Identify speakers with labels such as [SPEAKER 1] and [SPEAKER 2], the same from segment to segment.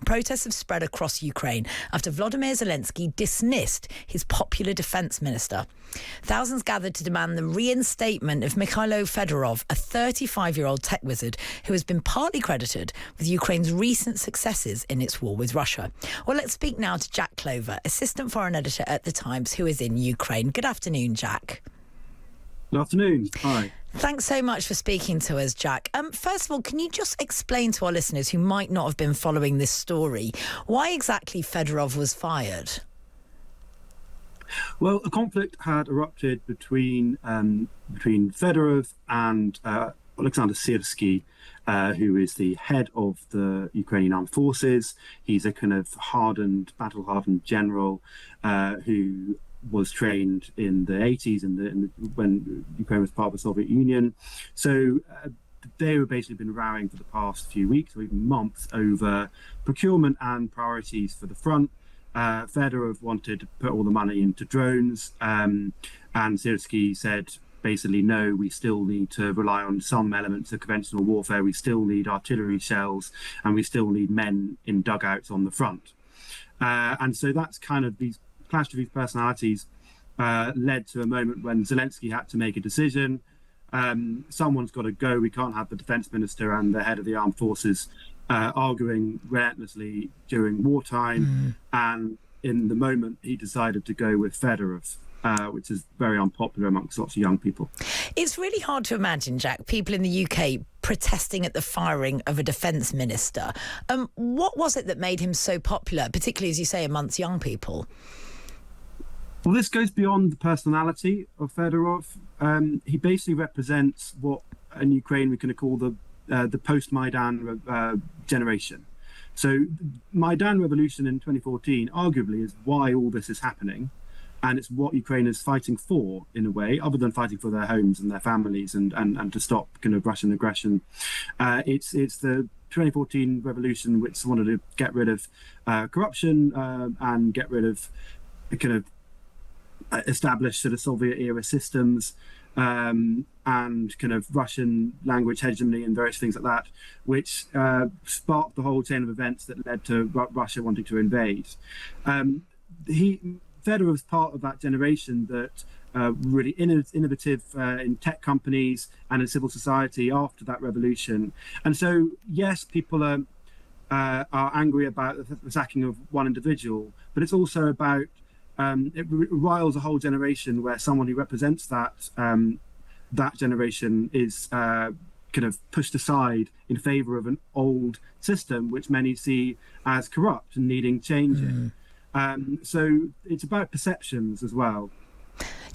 [SPEAKER 1] Protests have spread across Ukraine after Volodymyr Zelensky dismissed his popular defence minister. Thousands gathered to demand the reinstatement of Mikhailo Fedorov, a 35-year-old tech wizard who has been partly credited with Ukraine's recent successes in its war with Russia. Well, let's speak now to Jack Clover, Assistant Foreign Editor at The Times, who is in Ukraine. Good afternoon, Jack.
[SPEAKER 2] Good afternoon. Hi.
[SPEAKER 1] Thanks so much for speaking to us, Jack. First of all, can you just explain to our listeners who might not have been following this story why exactly Fedorov was fired?
[SPEAKER 2] Well, a conflict had erupted between Fedorov and Alexander Syrskyi, who is the head of the Ukrainian armed forces. He's a kind of battle-hardened general who was trained in the 80s when Ukraine was part of the Soviet Union. So they were basically been rowing for the past few weeks or even months over procurement and priorities for the front. Fedorov wanted to put all the money into drones, and Syrskyi said basically, no, we still need to rely on some elements of conventional warfare. We still need artillery shells, and we still need men in dugouts on the front. And so that's kind of these clash of these personalities led to a moment when Zelensky had to make a decision. Someone's got to go. We can't have the defense minister and the head of the armed forces arguing relentlessly during wartime. And in the moment, he decided to go with Fedorov, which is very unpopular amongst lots of young people.
[SPEAKER 1] It's really hard to imagine, Jack, people in the UK protesting at the firing of a defence minister. What was it that made him so popular, particularly, as you say, amongst young people?
[SPEAKER 2] Well, this goes beyond the personality of Fedorov. He basically represents what in Ukraine we can call the post-Maidan generation. So Maidan revolution in 2014 arguably is why all this is happening. And it's what Ukraine is fighting for, in a way, other than fighting for their homes and their families and to stop kind of Russian aggression. It's the 2014 revolution which wanted to get rid of corruption and get rid of kind of established sort of Soviet-era systems and kind of Russian language hegemony and various things like that, which sparked the whole chain of events that led to Russia wanting to invade. Fedorov was part of that generation that really innovative in tech companies and in civil society after that revolution. And so, yes, people are angry about the sacking of one individual, but it's also about it riles a whole generation where someone who represents that generation is kind of pushed aside in favour of an old system which many see as corrupt and needing changing. So it's about perceptions as well.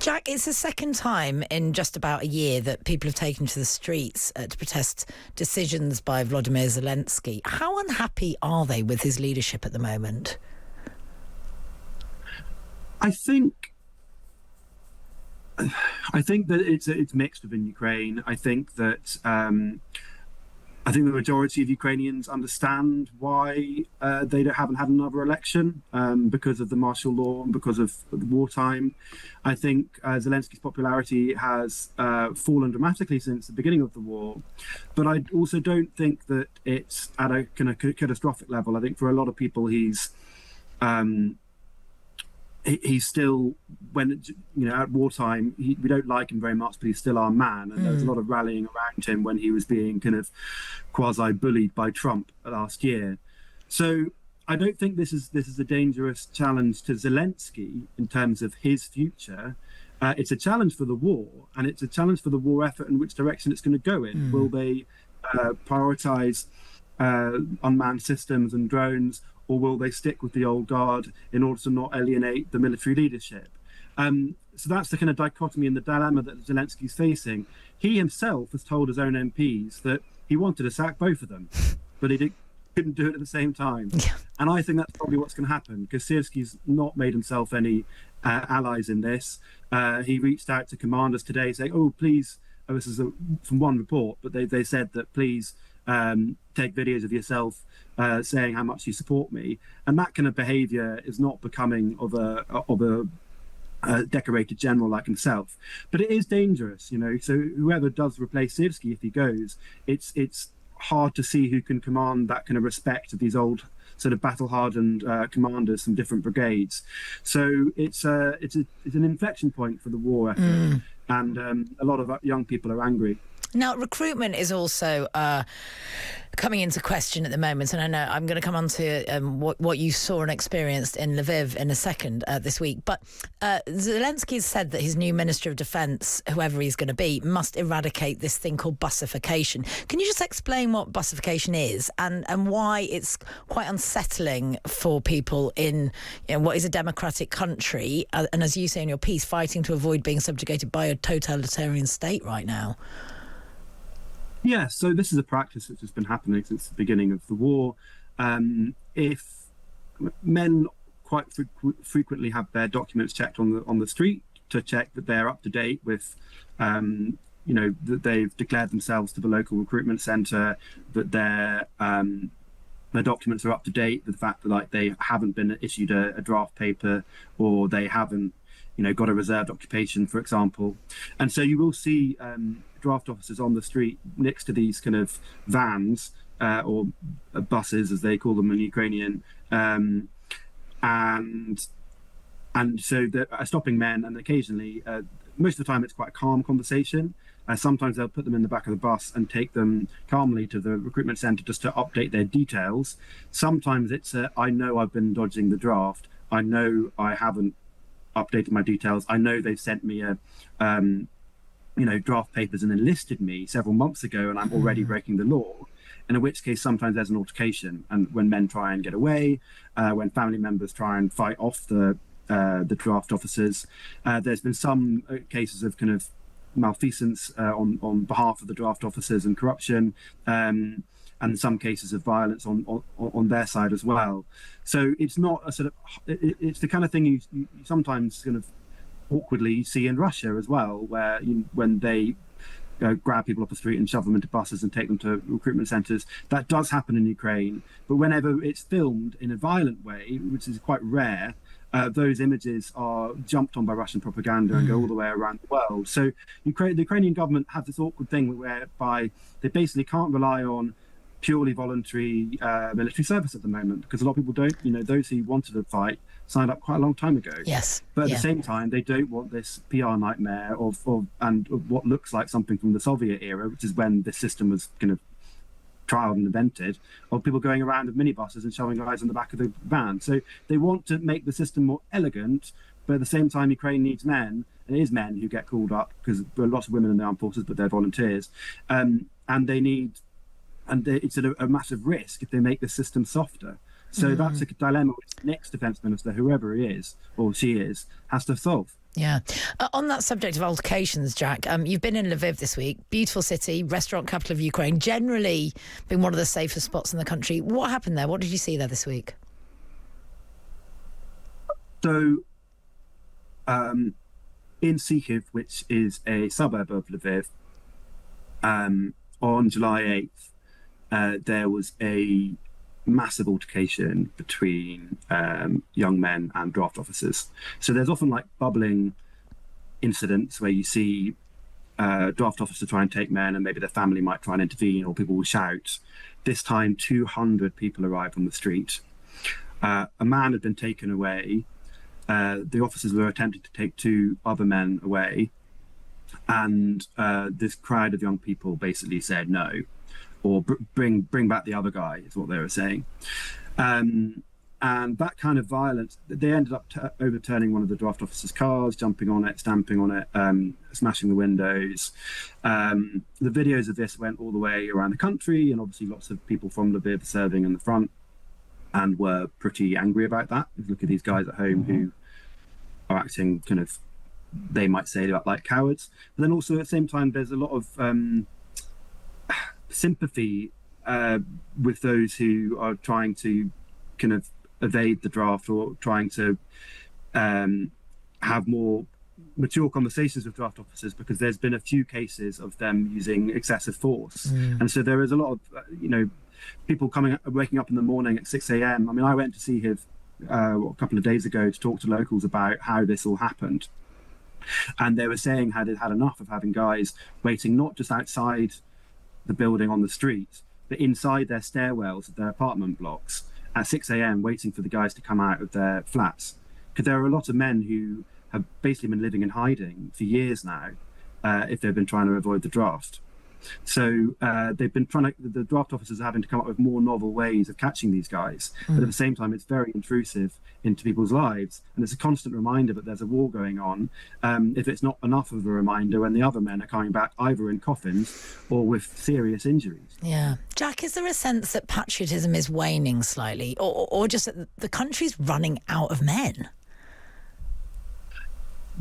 [SPEAKER 1] Jack, it's the second time in just about a year that people have taken to the streets to protest decisions by Volodymyr Zelensky. How unhappy are they with his leadership at the moment?
[SPEAKER 2] I think that it's mixed within Ukraine. I think that the majority of Ukrainians understand why they haven't had another election because of the martial law and because of the wartime. I think Zelensky's popularity has fallen dramatically since the beginning of the war, but I also don't think that it's at a kind of catastrophic level. I think for a lot of people, he's still, when at wartime, we don't like him very much, but he's still our man. And there was a lot of rallying around him when he was being kind of quasi-bullied by Trump last year. So I don't think this is a dangerous challenge to Zelensky in terms of his future. It's a challenge for the war, and it's a challenge for the war effort and which direction it's going to go in. Will they prioritise unmanned systems and drones, or will they stick with the old guard in order to not alienate the military leadership? So that's the kind of dichotomy and the dilemma that Zelensky's facing. He himself has told his own MPs that he wanted to sack both of them, but he couldn't do it at the same time. Yeah. And I think that's probably what's going to happen, because Syrskyi's not made himself any allies in this. He reached out to commanders today saying, oh, please, this is from one report, but they said that please take videos of yourself saying how much you support me. And that kind of behavior is not becoming of a decorated general like himself. But it is dangerous, so whoever does replace Syrskyi, if he goes, it's hard to see who can command that kind of respect of these old sort of battle-hardened commanders from different brigades. So it's an inflection point for the war effort, and a lot of young people are angry.
[SPEAKER 1] Now, recruitment is also coming into question at the moment, and I know I'm going to come on to what you saw and experienced in Lviv in a second this week. But Zelensky has said that his new Minister of Defence, whoever he's going to be, must eradicate this thing called busification. Can you just explain what busification is and why it's quite unsettling for people in what is a democratic country, and as you say in your piece, fighting to avoid being subjugated by a totalitarian state right now?
[SPEAKER 2] Yeah, so this is a practice that's just been happening since the beginning of the war. If men quite frequently have their documents checked on the street to check that they're up to date with, that they've declared themselves to the local recruitment centre, that their documents are up to date, with the fact that they haven't been issued a draft paper, or they haven't got a reserved occupation, for example. And so you will see draft officers on the street next to these kind of vans or buses, as they call them in Ukrainian, and so they're stopping men, and occasionally, most of the time, it's quite a calm conversation. Sometimes they'll put them in the back of the bus and take them calmly to the recruitment centre just to update their details. Sometimes it's I know I've been dodging the draft. I know I haven't updated my details. I know they've sent me a draft papers and enlisted me several months ago, and I'm already breaking the law. And in which case, sometimes there's an altercation, and when men try and get away, when family members try and fight off the draft officers, there's been some cases of kind of malfeasance on behalf of the draft officers and corruption, and some cases of violence on their side as well. So it's not a sort of it's the kind of thing you sometimes kind of awkwardly see in Russia as well, where when they grab people off the street and shove them into buses and take them to recruitment centres. That does happen in Ukraine, but whenever it's filmed in a violent way, which is quite rare, those images are jumped on by Russian propaganda and go all the way around the world. So the Ukrainian government have this awkward thing whereby they basically can't rely on purely voluntary military service at the moment, because a lot of people don't, those who wanted to fight signed up quite a long time ago.
[SPEAKER 1] Yes.
[SPEAKER 2] But at the same time, they don't want this PR nightmare of what looks like something from the Soviet era, which is when this system was kind of trialed and invented, of people going around with minibuses and shoving guys in the back of the van. So they want to make the system more elegant, but at the same time, Ukraine needs men, and it is men who get called up, because there are lots of women in the armed forces, but they're volunteers, and it's a massive risk if they make the system softer. So that's a dilemma which the next defence minister, whoever he is or she is, has to solve.
[SPEAKER 1] Yeah. On that subject of altercations, Jack, you've been in Lviv this week. Beautiful city, restaurant capital of Ukraine, generally been one of the safest spots in the country. What happened there? What did you see there this week?
[SPEAKER 2] So in Kyiv, which is a suburb of Lviv, on July 8th, there was a massive altercation between young men and draft officers. So there's often bubbling incidents where you see draft officers try and take men, and maybe their family might try and intervene, or people will shout. This time 200 people arrived on the street. A man had been taken away. The officers were attempting to take two other men away, and this crowd of young people basically said no, or bring back the other guy, is what they were saying. And that kind of violence, they ended up overturning one of the draft officers' cars, jumping on it, stamping on it, smashing the windows. The videos of this went all the way around the country, and obviously lots of people from Lviv serving in the front and were pretty angry about that. Look at these guys at home who are acting kind of, they might say, like cowards. But then also at the same time, there's a lot of sympathy with those who are trying to kind of evade the draft, or trying to have more mature conversations with draft officers, because there's been a few cases of them using excessive force. And so there is a lot of people waking up in the morning at 6 a.m. I mean, I went to see him a couple of days ago to talk to locals about how this all happened, and they were saying how they'd had enough of having guys waiting not just outside the building on the street, but inside their stairwells of their apartment blocks at 6 a.m. waiting for the guys to come out of their flats. Because there are a lot of men who have basically been living in hiding for years now, if they've been trying to avoid the draft. So they've been the draft officers are having to come up with more novel ways of catching these guys. But at the same time, it's very intrusive into people's lives. And it's a constant reminder that there's a war going on. If it's not enough of a reminder when the other men are coming back either in coffins or with serious injuries.
[SPEAKER 1] Yeah. Jack, is there a sense that patriotism is waning slightly, or just that the country's running out of men?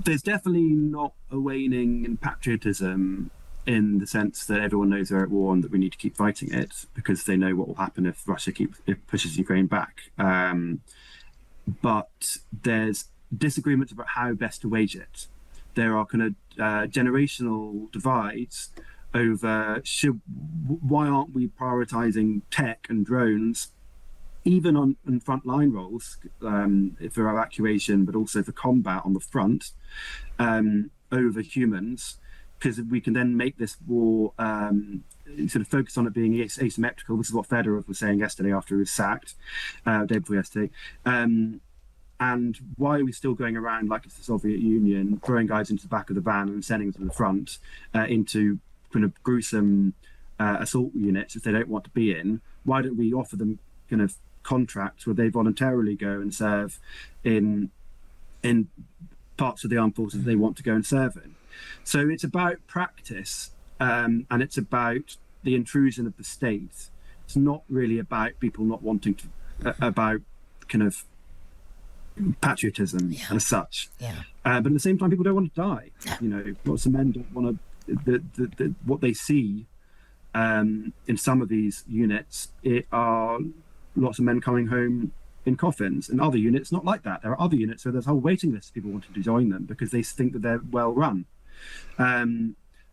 [SPEAKER 2] There's definitely not a waning in patriotism, in the sense that everyone knows they're at war and that we need to keep fighting it, because they know what will happen if Russia pushes Ukraine back. But there's disagreements about how best to wage it. There are kind of generational divides over why aren't we prioritizing tech and drones, even on frontline roles, for evacuation, but also for combat on the front, over humans. Because we can then make this war sort of focus on it being asymmetrical. This is what Fedorov was saying yesterday after he was sacked, day before yesterday. And why are we still going around like it's the Soviet Union, throwing guys into the back of the van and sending them to the front into kind of gruesome assault units if they don't want to be in? Why don't we offer them kind of contracts where they voluntarily go and serve in parts of the armed forces they want to go and serve in? So it's about practice, and it's about the intrusion of the state. It's not really about people not wanting to, about kind of patriotism as such. But at the same time, people don't want to die. You know, lots of men don't want to. What they see in some of these units, it are lots of men coming home in coffins. In other units, not like that. There are other units where there's a whole waiting list of people wanting to join them because they think that they're well run.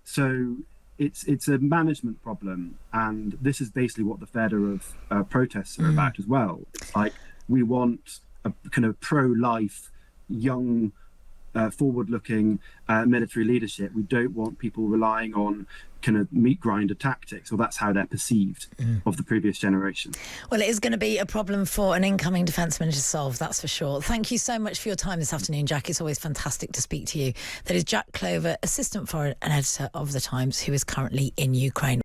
[SPEAKER 2] So it's a management problem, and this is basically what the Fedorov protests are about as well. It's like, we want a kind of pro-life, young, forward-looking military leadership. We don't want people relying on kind of meat grinder tactics, or that's how they're perceived of the previous generation.
[SPEAKER 1] Well, it is going to be a problem for an incoming Defence Minister to solve, that's for sure. Thank you so much for your time this afternoon, Jack. It's always fantastic to speak to you. That is Jack Clover, Assistant Foreign Editor of The Times, who is currently in Ukraine.